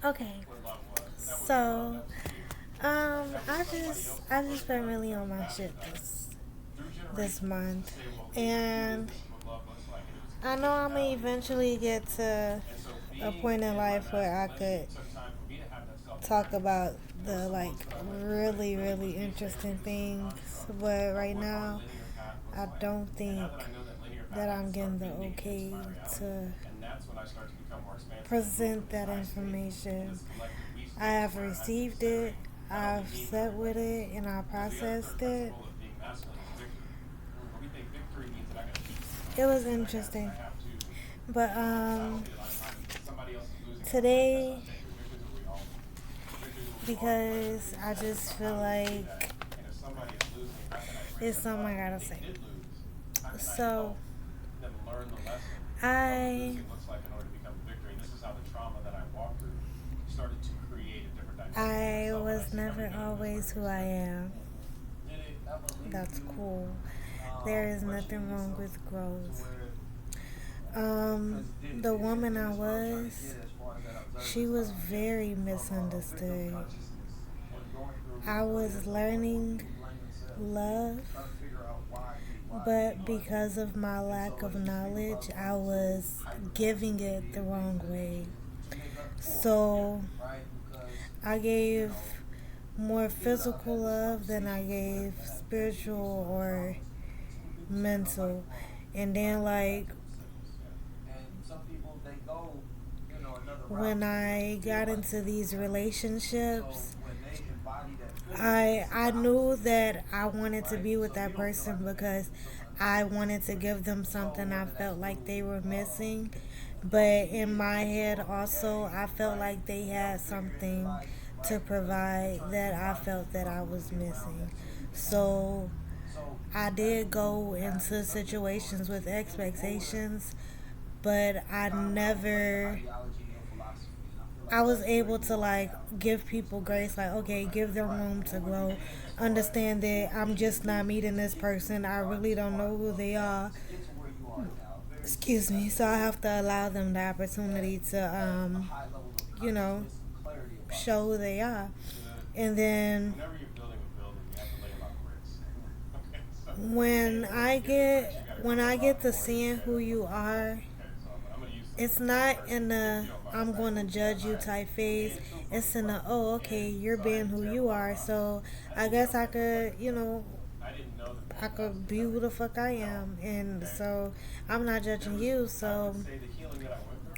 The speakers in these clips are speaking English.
Okay, so I just been really on my shit this month, and I know I'm gonna eventually get to a point in life where I could talk about the really interesting things, but right now I don't think that I'm getting the okay to present that information. I have received it, I've sat with it, and I processed it. It was interesting. But today, because I just feel like it's something I gotta say. So I I was never always who I am. That's cool. There is nothing wrong with growth. The woman I was, she was very misunderstood. I was learning love, but because of my lack of knowledge, I was giving it the wrong way. So I gave more physical love than I gave spiritual or mental. And then, like, when I got into these relationships, I knew that I wanted to be with that person because I wanted to give them something I felt like they were missing. But in my head also, I felt like they had something to provide that I felt that I was missing. So I did go into situations with expectations, but I was able to like give people grace, like, okay, give them room to grow. Understand that I'm just not meeting this person. I really don't know who they are. Excuse me. So I have to allow them the opportunity to, you know, show who they are. And then when I get to seeing who you are, it's not in a I'm going to judge you type phase. It's in a, oh, okay, you're being who you are, so I guess I could be who the fuck I am, and so I'm not judging you, so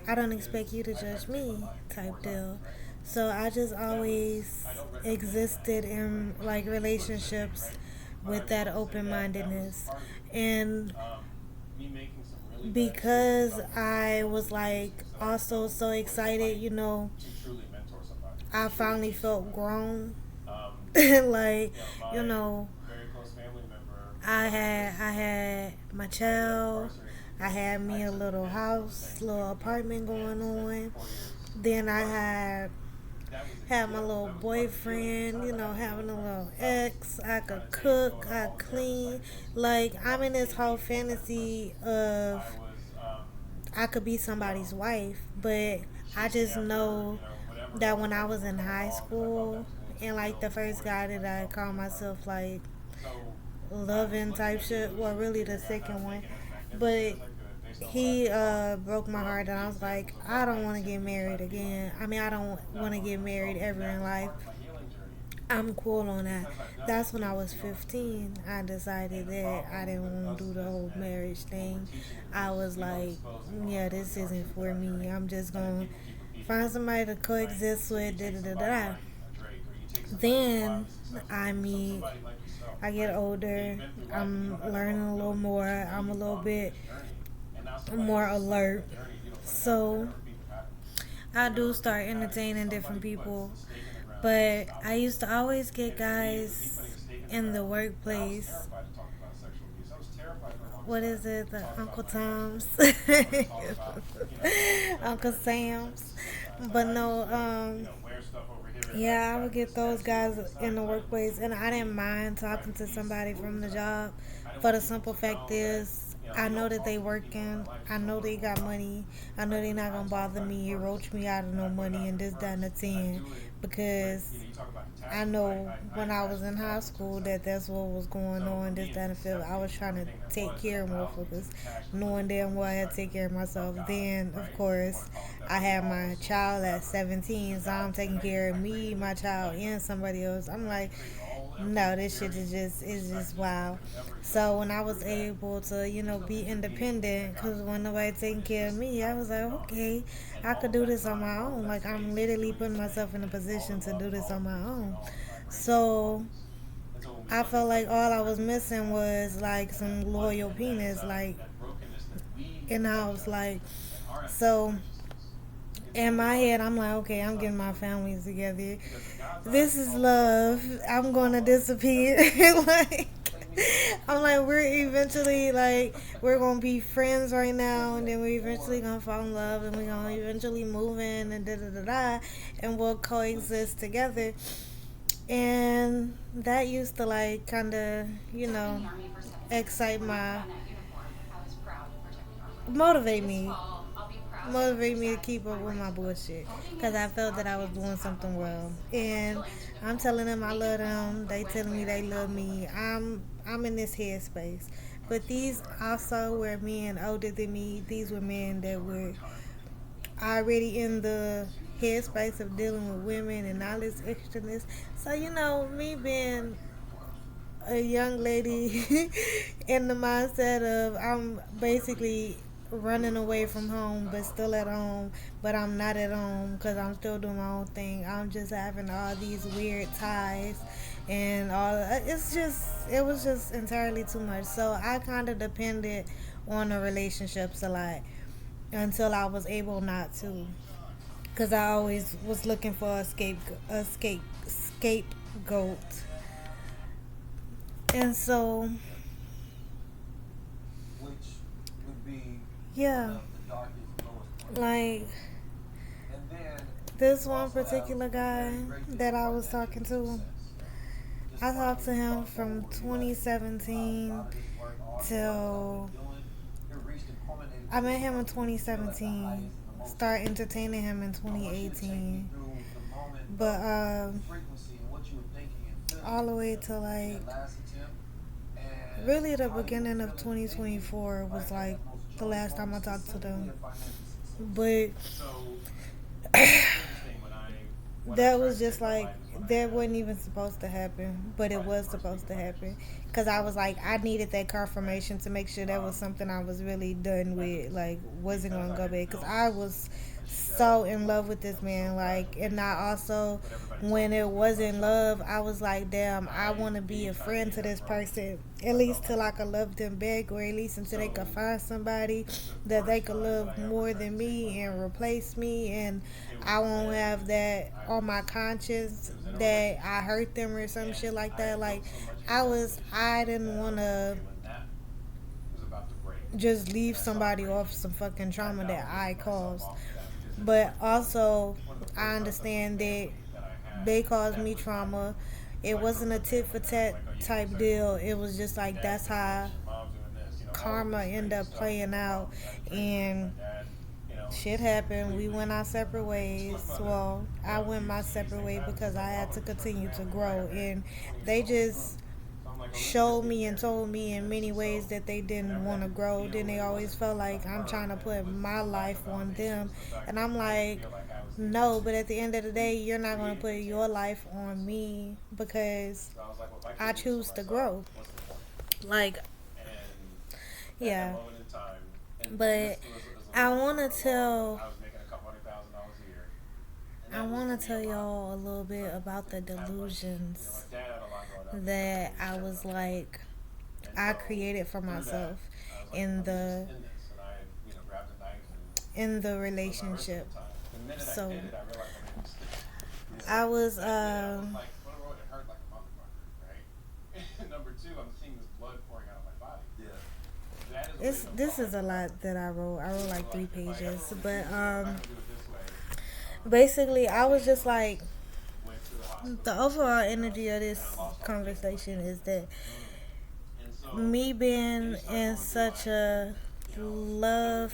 I don't expect you to judge me type deal. So I just always existed in like relationships with that open mindedness, and because I was like also so excited, I finally felt grown. Like, you know, I had my child, I had me a little house, little apartment going on. Then I had my little boyfriend, having a little ex. I could cook, I could clean. Like, I'm in this whole fantasy of I could be somebody's wife, but I just know that when I was in high school and like the first guy that I called myself like loving type shit, well, really the second one, but he broke my heart, and I was like, I don't want to get married again. I mean, I don't want to get married ever in life. I'm cool on that. That's when I was 15. I decided that I didn't want to do the whole marriage thing. I was like, yeah, this isn't for me. I'm just going to find somebody to coexist with. Da, da, da, da. Then I get older. I'm learning a little more. I'm a little bit more alert. So I do start entertaining different people. But I used to always get guys in the workplace. What is it? The Uncle Tom's, Uncle Sam's. But no, yeah, I would get those guys in the workplace, and I didn't mind talking to somebody from the job. For the simple fact is, I know that they working. I know they got money. I know they not gonna bother me, roach me out of no money and this, that, and the 10. Because I know when I was in high school that that's what was going on, this, that, and the fifth. I was trying to take care of motherfuckers, knowing damn well I had to take care of myself. Then, of course, I had my child at 17, so I'm taking care of me, my child, and somebody else. I'm like, no, this shit is just wild. So when I was able to, be independent, cause when nobody taking care of me, I was like, okay, I could do this on my own. Like I'm literally putting myself in a position to do this on my own. So I felt like all I was missing was like some loyal penis, like in the house, like so. In my head, I'm like, okay, I'm getting my families together. This is love. I'm gonna disappear. like, I'm like, we're gonna be friends right now, and then we're eventually gonna fall in love, and we're gonna eventually move in, and da da da da, and we'll coexist together. And that used to like kind of, excite motivate me motivate me to keep up with my bullshit because I felt that I was doing something well. And I'm telling them I love them. They telling me they love me. I'm in this headspace. But these also were men older than me. These were men that were already in the headspace of dealing with women and all this extraness. So me being a young lady in the mindset of I'm basically running away from home but still at home, but I'm not at home because I'm still doing my own thing. I'm just having all these weird ties and all. It was just entirely too much. So I kind of depended on the relationships a lot until I was able not to, because I always was looking for a scapegoat. And so, yeah, like this one particular guy that I was talking to, I talked to him from 2017 till I met him in 2017. Start entertaining him in 2018, but all the way to like really the beginning of 2024 was like the last time I talked to them. But that was just like that wasn't even supposed to happen, but it was supposed to happen because I was like I needed that confirmation to make sure that was something I was really done with, like wasn't gonna go back because I was so in love with this man, like, and I also when it wasn't love I was like damn I want to be a friend to this person at least till I could love them back, or at least until they could find somebody that they could love more than me and replace me, and I won't have that on my conscience that I hurt them or some shit like that. Like I didn't want to just leave somebody off some fucking trauma that I caused. But also, I understand that they caused me trauma. It wasn't a tit for tat type deal. It was just like that's how karma ended up playing out. And shit happened. We went our separate ways. Well, I went my separate way because I had to continue to grow. And they just showed me and told me in many ways that they didn't want to grow. Then they always felt like I'm trying to put my life on them. And I'm like, no, but at the end of the day, you're not going to put your life on me because I choose to grow. Like, yeah. But I want to tell I want to tell y'all a little bit about the delusions that I was like I created for myself in the relationship. So I was this is a lot that I wrote. I wrote like 3 pages, but basically I was just like the overall energy of this conversation is that me being in such a love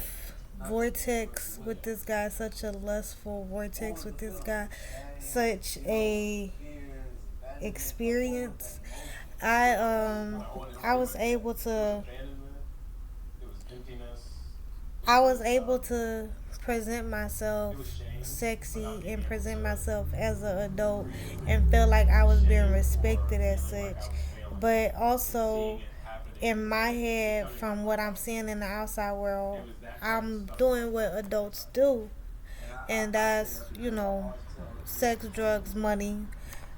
vortex with this guy, such a lustful vortex with this guy, such a experience. I was able to I was able to present myself sexy and present myself as an adult and feel like I was being respected as such. But also in my head, from what I'm seeing in the outside world, I'm doing what adults do, and that's, sex, drugs, money.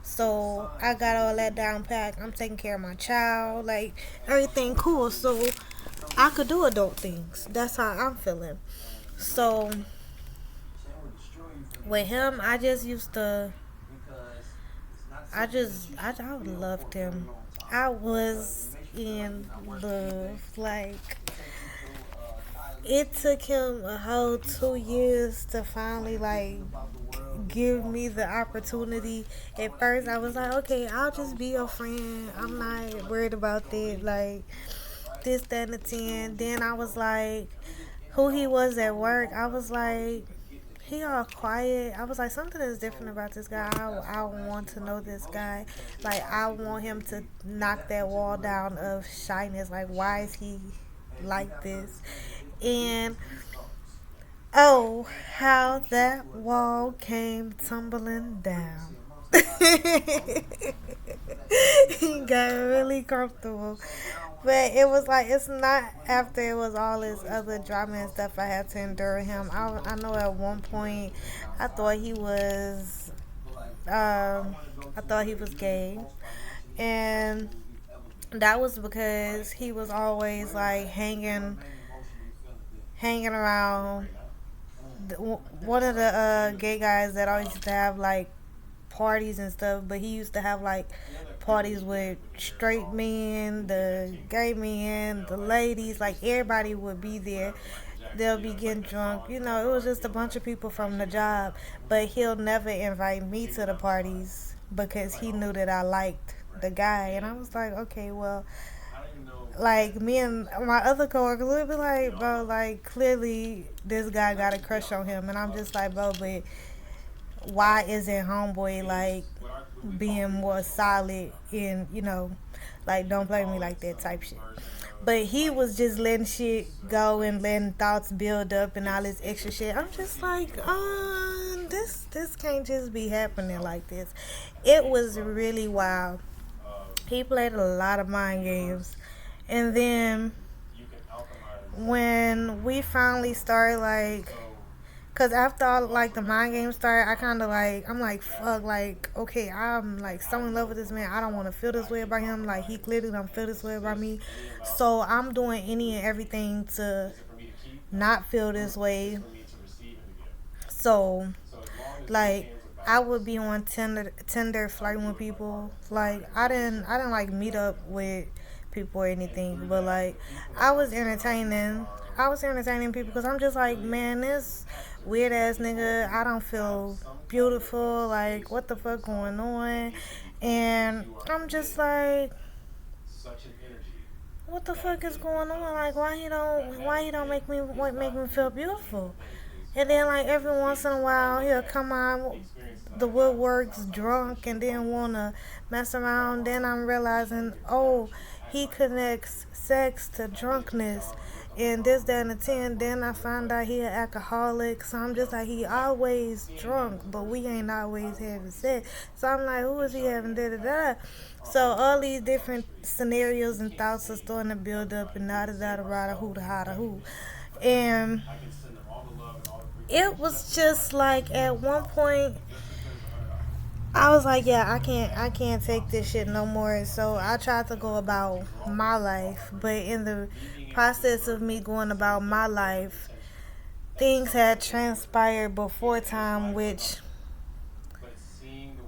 So I got all that down pat. I'm taking care of my child, like everything cool. So I could do adult things. That's how I'm feeling. So with him, I just used to. I loved him. I was in love. Like, it took him a whole 2 years to finally, like, give me the opportunity. At first, I was like, okay, I'll just be your friend. I'm not worried about that. Like, this, that, and the 10. Then I was like, who he was at work, I was like, he all quiet. I was like, something is different about this guy. I want to know this guy. Like, I want him to knock that wall down of shyness. Like, why is he like this? And oh, how that wall came tumbling down. He got really comfortable. But it was like, it's not after it was all this other drama and stuff I had to endure with him. I know at one point I thought he was, I thought he was gay. And that was because he was always like hanging around one of the gay guys that always used to have like parties and stuff, but he used to have like parties with straight men, the gay men, the ladies, like everybody would be there. They'll be getting drunk. It was just a bunch of people from the job, but he'll never invite me to the parties because he knew that I liked the guy. And I was like, okay, well, like me and my other coworkers would be like, bro, like clearly this guy got a crush on him, and I'm just like, bro, but why isn't homeboy like being more solid in, like don't play me like that type shit. But he was just letting shit go and letting thoughts build up and all this extra shit. I'm just like, this can't just be happening like this. It was really wild. He played a lot of mind games. And then when we finally started, like, cause after all, like the mind game started, I kind of like, I'm like, fuck, like, okay, I'm like so in love with this man. I don't want to feel this way about him. Like, he clearly don't feel this way about me. So I'm doing any and everything to not feel this way. So, like, I would be on Tinder flirting with people. Like, I didn't like meet up with people or anything, but like, I was entertaining. I was entertaining people because I'm just like, man, this weird ass nigga, I don't feel beautiful. Like, what the fuck going on? And I'm just like, what the fuck is going on? Like, why he don't make me feel beautiful? And then like every once in a while he'll come on the woodworks drunk and then wanna mess around. Then I'm realizing, oh, he connects sex to drunkenness and this, that, and the 10. Then I find out he an alcoholic. So I'm just like, he always drunk, but we ain't always having sex. So I'm like, who is he having, da da da. So all these different scenarios and thoughts are starting to build up and da da da da da who da ha da who. And it was just like at one point I was like, yeah, I can't take this shit no more. So I tried to go about my life, but in the process of me going about my life, things had transpired before time, which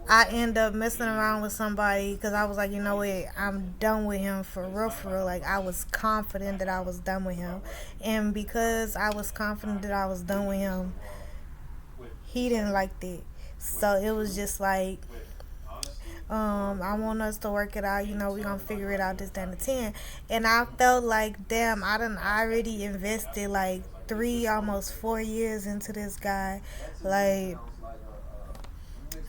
I end up messing around with somebody because I was like, you know what, I'm done with him for real, for real. Like, I was confident that I was done with him, and because I was confident that I was done with him, he didn't like that. So it was just like, I want us to work it out. We gonna figure it out this, down to 10. And I felt like, damn, I done already invested like 3, almost 4 years into this guy. Like,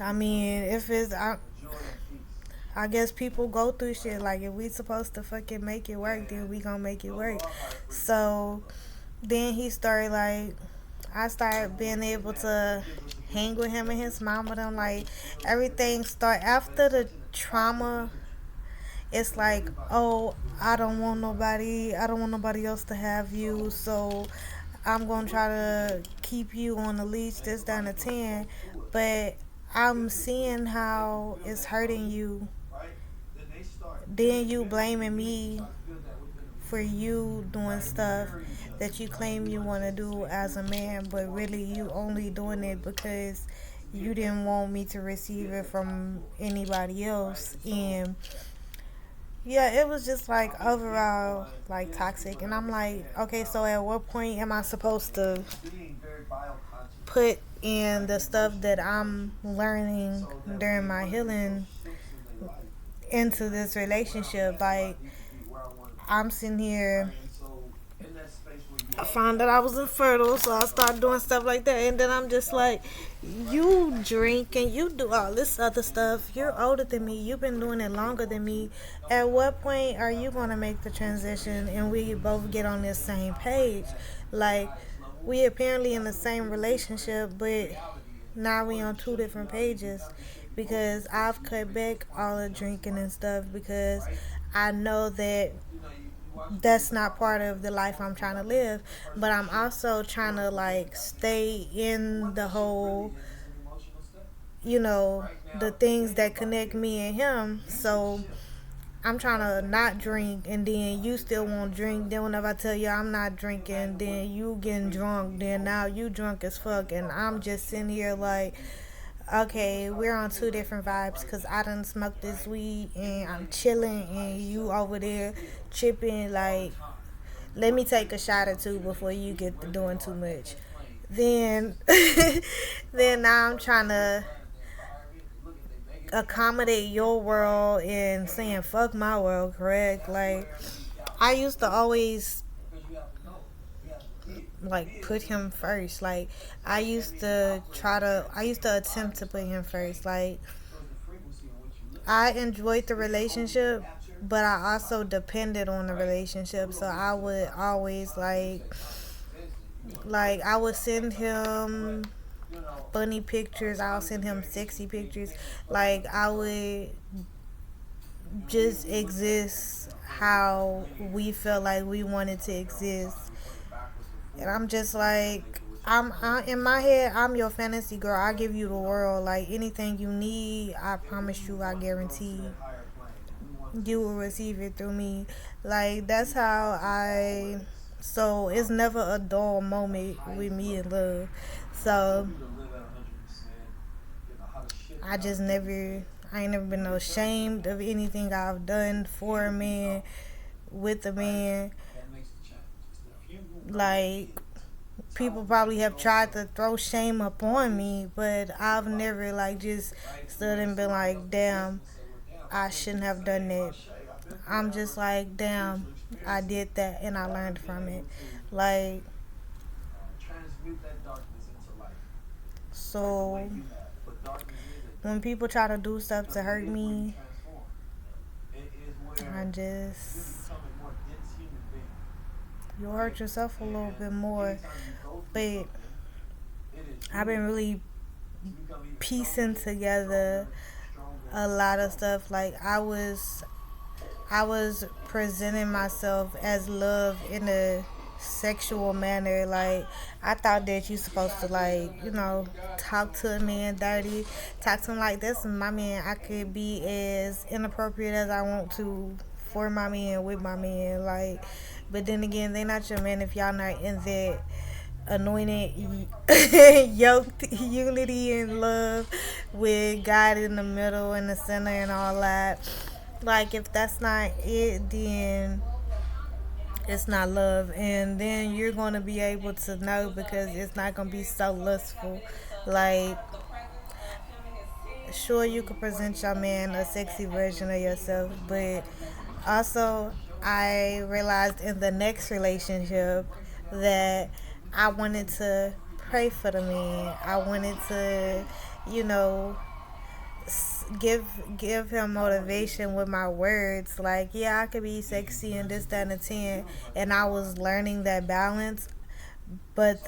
I mean, if it's, I guess people go through shit. Like, if we supposed to fucking make it work, then we gonna make it work. So then he started like, I started being able to hang with him and his mom with him. Like, everything start after the trauma. It's like, oh, I don't want nobody else to have you. So I'm gonna try to keep you on the leash, this, down to 10. But I'm seeing how it's hurting you. Then you blaming me for you doing stuff that you claim you want to do as a man, but really you only doing it because you didn't want me to receive it from anybody else. And yeah, it was just like overall like toxic. And I'm like, okay, so at what point am I supposed to put in the stuff that I'm learning during my healing into this relationship? Like, I'm sitting here, I found that I was infertile, so I started doing stuff like that. And then I'm just like, you drink and you do all this other stuff. You're older than me. You've been doing it longer than me. At what point are you going to make the transition and we both get on this same page? Like, we apparently in the same relationship, but now we on two different pages because I've cut back all the drinking and stuff because I know that that's not part of the life I'm trying to live. But I'm also trying to like stay in the whole, the things that connect me and him. So I'm trying to not drink, and then you still won't drink. Then whenever I tell you I'm not drinking, then you getting drunk. Then now you drunk as fuck, and I'm just sitting here like, okay, we're on two different vibes because I done smoked this weed and I'm chilling, and you over there tripping. Like, let me take a shot or two before you get to doing too much. Then, then now I'm trying to accommodate your world and saying fuck my world, correct? Like, I used to always like put him first. Like, I used to attempt to put him first. Like, I enjoyed the relationship, but I also depended on the relationship. So I would always like I would send him funny pictures. I'll send him sexy pictures. Like, I would just exist how we felt like we wanted to exist. And I'm just like, in my head, I'm your fantasy girl. I give you the world. Like, anything you need, I promise you, I guarantee you will receive it through me. Like, that's how I. So it's never a dull moment with me in love. So I just never. I ain't never been no ashamed of anything I've done for a man, with a man. Like, people probably have tried to throw shame upon me, but I've never like just stood and been like, damn, I shouldn't have done that. I'm just like, damn, I did that and I learned from it. Like, so when people try to do stuff to hurt me, I just, you'll hurt yourself a little bit more. But I've been really piecing together a lot of stuff. Like, I was presenting myself as love in a sexual manner. Like, I thought that you supposed to, like, talk to a man dirty, talk to him like, this is my man. I could be as inappropriate as I want to for my man, with my man. Like, but then again, they not your man if y'all not in that anointed yoked unity and love with God in the middle and the center and all that. Like, if that's not it, then it's not love. And then you're going to be able to know because it's not going to be so lustful. Like, sure, you could present your man a sexy version of yourself, but also I realized in the next relationship that I wanted to pray for the man. I wanted to, you know, give him motivation with my words. Like, yeah, I could be sexy and this, that, and the 10. And I was learning that balance. But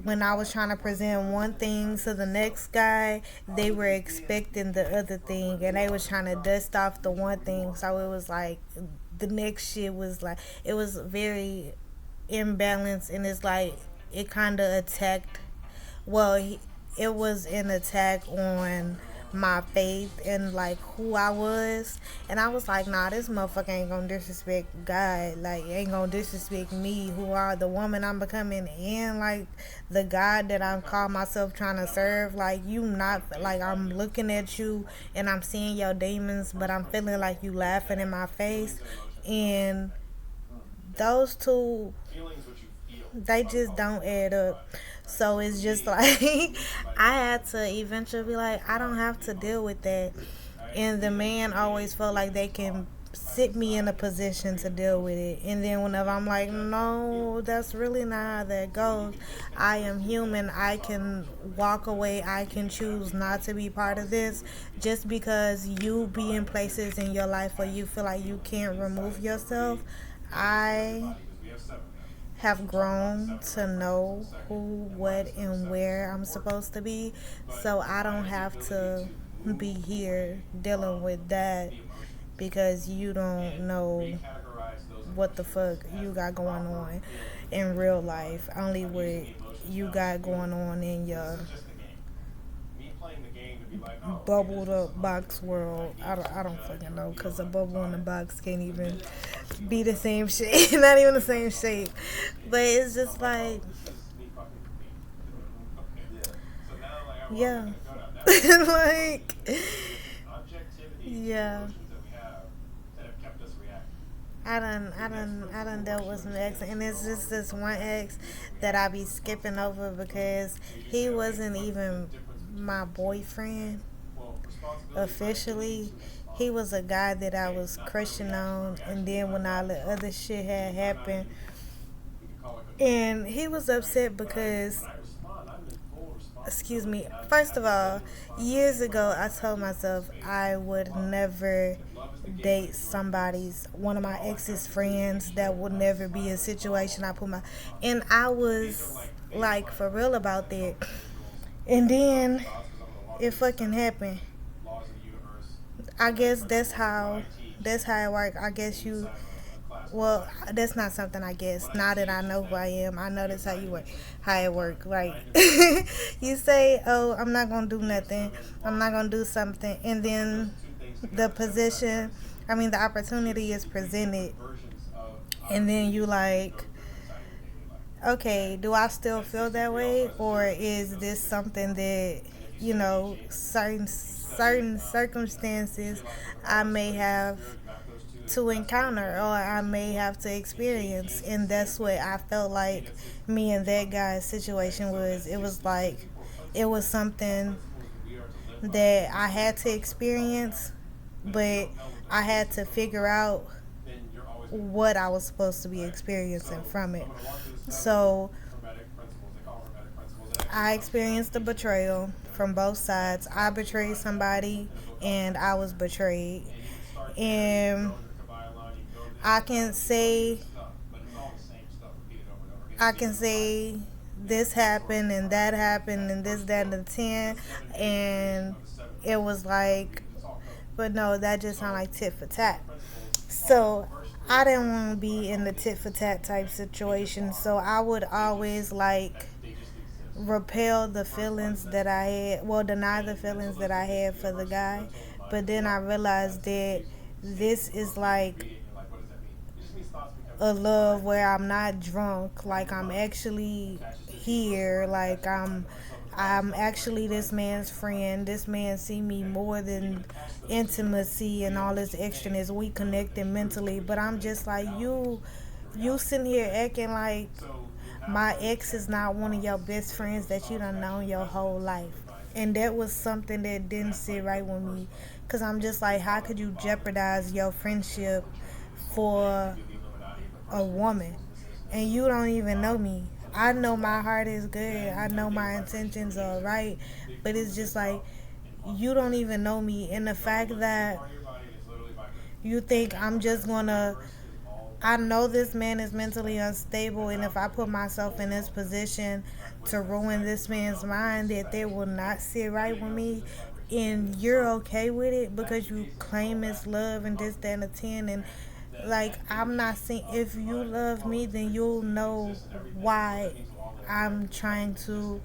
when I was trying to present one thing to the next guy, they were expecting the other thing, and they was trying to dust off the one thing. So it was like the next shit was like it was very imbalanced, and it's like it kind of attacked. Well, it was an attack on my faith and like who I was, and I was like, nah, this motherfucker ain't gonna disrespect God, like ain't gonna disrespect me, who are the woman I'm becoming, and like the God that I'm call myself trying to serve. Like, you not like, I'm looking at you and I'm seeing your demons, but I'm feeling like you laughing in my face, and those two, they just don't add up. So it's just like I had to eventually be like, I don't have to deal with that. And the man always felt like they can sit me in a position to deal with it. And then whenever I'm like, no, that's really not how that goes. I am human. I can walk away. I can choose not to be part of this. Just because you be in places in your life where you feel like you can't remove yourself, I have grown to know who, what, and where I'm supposed to be. So I don't have to be here dealing with that because you don't know what the fuck you got going on in real life. Only what you got going on in your bubbled up box world. I don't fucking know, because a bubble in the box can't even be the same shape. Not even the same shape. But it's just like, yeah. Like, yeah. I done dealt with some ex, and it's just this one ex that I be skipping over because he wasn't even my boyfriend officially. He was a guy that I was crushing on, and then when all the other shit had happened, and he was upset because, excuse me, first of all, years ago I told myself I would never date somebody's, one of my ex's friends. That would never be a situation I put my, and I was like for real about that. And then it fucking happened. I guess that's how it works. I guess you, well, that's not something I guess. Now that I know who I am, I know that's how you work, how it work. Like you say, oh, I'm not gonna do nothing, I'm not gonna do something, and then the position, I mean, the opportunity is presented, and then you like, okay, do I still feel that way, or is this something that, certain circumstances I may have to encounter, or I may have to experience. And that's what I felt like me and that guy's situation was. It was like it was something that I had to experience, but I had to figure out what I was supposed to be experiencing from it. So I experienced the betrayal from both sides. I betrayed somebody and I was betrayed. And I can say I can say this happened and that happened and this, that, and the 10, and it was like, but no, that just sounded like tit for tat. So I didn't want to be in the tit for tat type situation. So I would always like repel the feelings that I had, well, deny the feelings that I had for the guy. But then I realized that this is like a love where I'm not drunk, like I'm actually here, like I'm actually this man's friend. This man see me more than intimacy and all this extraness. We connected mentally, but I'm just like, you sitting here acting like my ex is not one of your best friends that you done known your whole life. And that was something that didn't sit right with me. Because I'm just like, how could you jeopardize your friendship for a woman? And you don't even know me. I know my heart is good. I know my intentions are right. But it's just like, you don't even know me. And the fact that you think I'm just gonna, I know this man is mentally unstable, and if I put myself in this position to ruin this man's mind, that they will not sit right with me, and you're okay with it because you claim it's love and this, that, and the 10. And like, I'm not saying, if you love me, then you'll know why I'm trying to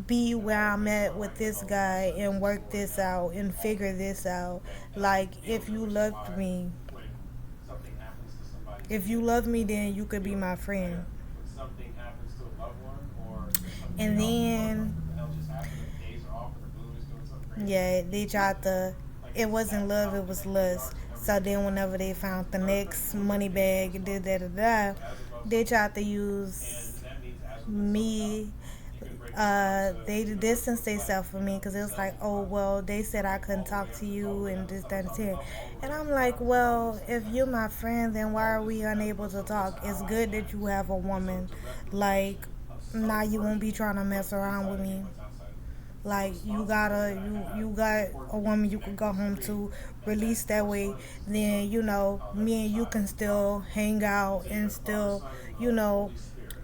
be where I'm at with this guy and work this out and figure this out. Like, if you love me, then you could be my friend. And then, yeah, they tried to, it wasn't love, it was lust. So then, whenever they found the next money bag, they tried to use me. They distanced themselves from me because it was like, oh, well, they said I couldn't talk to you and this, that, and 10. And I'm like, well, if you're my friend, then why are we unable to talk? It's good that you have a woman. Like, now you won't be trying to mess around with me. Like, you got a woman you could go home to, release that way. Then, me and you can still hang out and still, you know,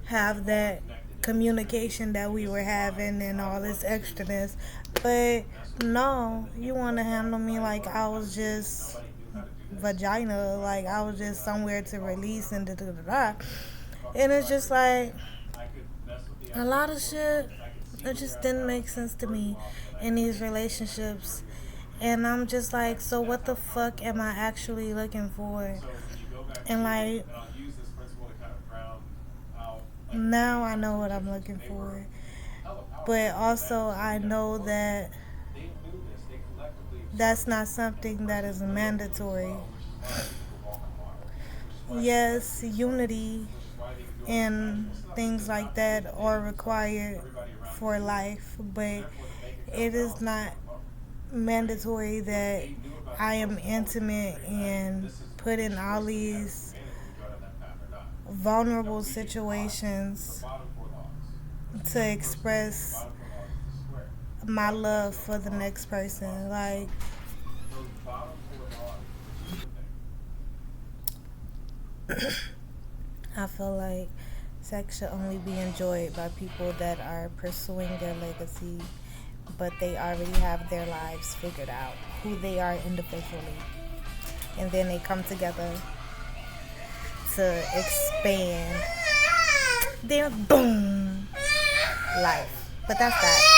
have that communication that we were having and all this extraness. But no, you want to handle me like I was just vagina, like I was just somewhere to release and da da da da. And it's just like a lot of shit. It just didn't make sense to me in these relationships. And I'm just like, so what the fuck am I actually looking for? And like, now I know what I'm looking for. But also, I know that that's not something that is mandatory. Yes, unity and things like that are required for life, but it is not mandatory that I am intimate and put in all these vulnerable situations to express my love for the next person. Like, I feel like sex should only be enjoyed by people that are pursuing their legacy, but they already have their lives figured out, who they are individually. And then they come together to expand their boom life. But that's that.